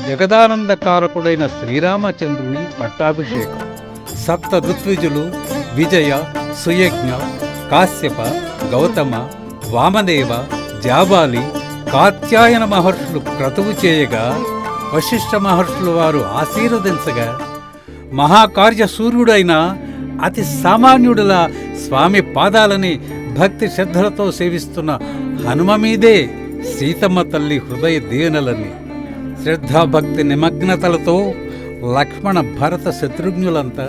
జగదానందకారకుడైన శ్రీరామచంద్రుని పట్టాభిషేకం. సప్త ఋత్విజులు విజయ, సుయజ్ఞ, కాశ్యప, గౌతమ, వామదేవ, జాబాలి, కాత్యాయన మహర్షులు క్రతువు చేయగా వశిష్ఠ మహర్షులు వారు ఆశీర్వదించగా మహాకార్య సూర్యుడైన అతి సామాన్యుడులా స్వామి పాదాలని భక్తి శ్రద్ధలతో సేవిస్తున్న హనుమ మీదే సీతమ్మ తల్లి హృదయ దీవెనలని శ్రద్ధాభక్తి నిమగ్నతలతో లక్ష్మణ భరత శత్రుఘ్నులంతా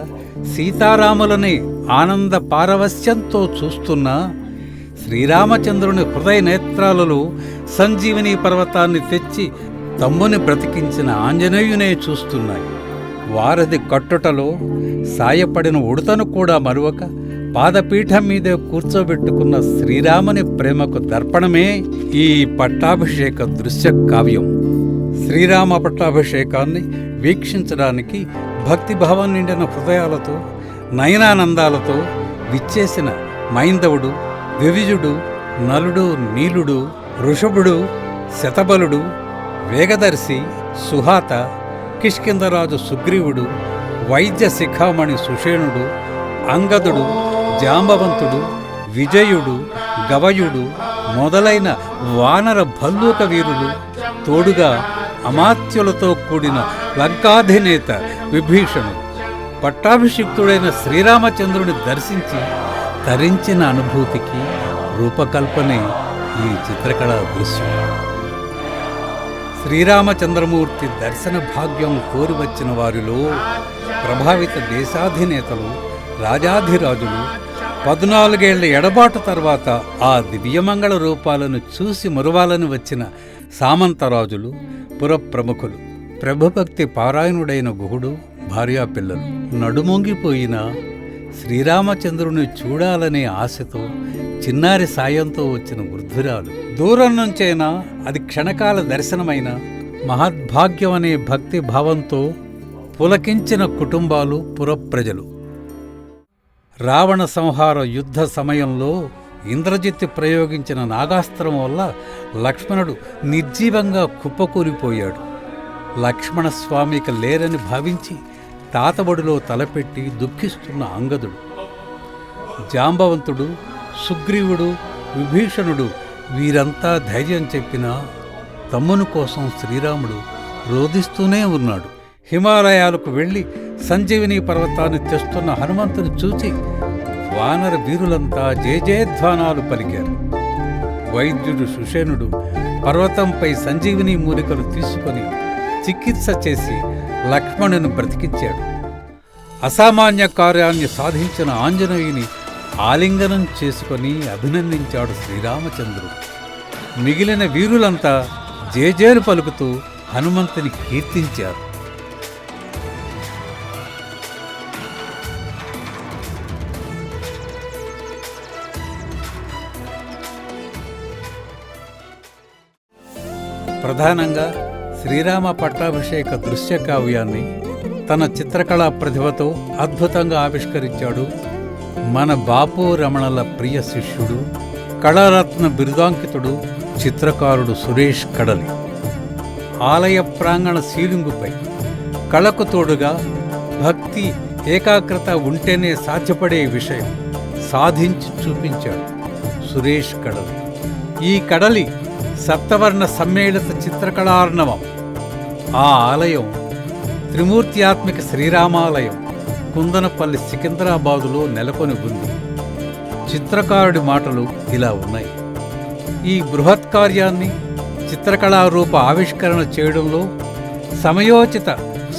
సీతారాములని ఆనంద పారవస్యంతో చూస్తున్న శ్రీరామచంద్రుని హృదయ నేత్రాలలో సంజీవని పర్వతాన్ని తెచ్చి తమ్ముని బ్రతికించిన ఆంజనేయునే చూస్తున్నాయి. వారధి కట్టుటలో సాయపడిన ఉడతను కూడా మరువక పాదపీఠం మీదే కూర్చోబెట్టుకున్న శ్రీరాముని ప్రేమకు దర్పణమే ఈ పట్టాభిషేక దృశ్య కావ్యం. శ్రీరామ పట్టాభిషేకాన్ని వీక్షించడానికి భక్తిభావం నిండిన హృదయాలతో నయనానందాలతో విచ్చేసిన మైందవుడు, ద్వివిజుడు, నలుడు, నీలుడు, వృషభుడు, శతబలుడు, వేగదర్శి, సుహాత, కిష్కిందరాజు సుగ్రీవుడు, వైద్య శిఖామణి సుషేణుడు, అంగదుడు, జాంబవంతుడు, విజయుడు, గవయుడు మొదలైన వానర భల్లూక వీరులు, తోడుగా అమాత్యులతో కూడిన లంకాధినేత విభీషణుడు పట్టాభిషిక్తుడైన శ్రీరామచంద్రుని దర్శించి తరించిన అనుభూతికి రూపకల్పనే ఈ చిత్రకళా దృశ్యం. శ్రీరామచంద్రమూర్తి దర్శన భాగ్యం కోరి వచ్చిన వారిలో ప్రభావిత దేశాధినేతలు, రాజాధిరాజులు 14 ఏళ్ల ఎడబాటు తర్వాత ఆ దివ్యమంగళ రూపాలను చూసి మురవాలని వచ్చిన సామంతరాజులు, పురప్రముఖులు, ప్రభుభక్తి పారాయణుడైన గుహుడు, భార్యాపిల్లలు, నడుమొంగిపోయిన శ్రీరామచంద్రుని చూడాలనే ఆశతో చిన్నారి సాయంతో వచ్చిన వృద్ధురాలు, దూరం నుంచైనా అది క్షణకాల దర్శనమైన మహద్భాగ్యమనే భక్తి భావంతో పులకించిన కుటుంబాలు, పురప్రజలు. రావణ సంహార యుద్ధ సమయంలో ఇంద్రజిత్తు ప్రయోగించిన నాగాస్త్రం వల్ల లక్ష్మణుడు నిర్జీవంగా కుప్పకూలిపోయాడు. లక్ష్మణస్వామికి లేరని భావించి తాతబడిలో తలపెట్టి దుఃఖిస్తున్న అంగదుడు, జాంబవంతుడు, సుగ్రీవుడు, విభీషణుడు వీరంతా ధైర్యం చెప్పినా తమ్ముని కోసం శ్రీరాముడు రోధిస్తూనే ఉన్నాడు. హిమాలయాలకు వెళ్ళి సంజీవిని పర్వతాన్ని తెస్తున్న హనుమంతుని చూచి వానర వీరులంతా జయజయధ్వానాలు పలికారు. వైద్యుడు సుషేణుడు పర్వతంపై సంజీవిని మూలికలు తీసుకొని చికిత్స చేసి లక్ష్మణుని బ్రతికించాడు. అసామాన్య కార్యాన్ని సాధించిన ఆంజనేయుని ఆలింగనం చేసుకొని అభినందించాడు శ్రీరామచంద్రుడు. మిగిలిన వీరులంతా జేజేలు పలుకుతూ హనుమంతుని కీర్తించారు. ప్రధానంగా శ్రీరామ పట్టాభిషేక దృశ్య కావ్యాన్ని తన చిత్రకళా ప్రతిభతో అద్భుతంగా ఆవిష్కరించాడు మన బాపు రమణల ప్రియ శిష్యుడు, కళారత్న బిరుదాంకితుడు, చిత్రకారుడు సురేష్ కడలి. ఆలయ ప్రాంగణ సీలింగుపై కళకు తోడుగా భక్తి, ఏకాగ్రత ఉంటేనే సాధ్యపడే విషయం సాధించి చూపించాడు సురేష్ కడలి. ఈ కడలి సప్తవర్ణ సమ్మేళిత చిత్రకళార్ణవం. ఆ ఆలయం త్రిమూర్త్యాత్మిక శ్రీరామాలయం కుందనపల్లి, సికింద్రాబాదులో నెలకొని ఉంది. చిత్రకారుడి మాటలు ఇలా ఉన్నాయి: ఈ బృహత్ కార్యాన్ని చిత్రకళారూప ఆవిష్కరణ చేయడంలో సమయోచిత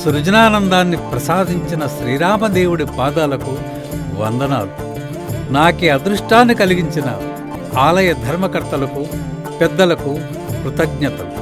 సృజనానందాన్ని ప్రసాదించిన శ్రీరామదేవుడి పాదాలకు వందనాలు. నాకే అదృష్టాన్ని కలిగించిన ఆలయ ధర్మకర్తలకు, పెద్దలకు కృతజ్ఞతలు.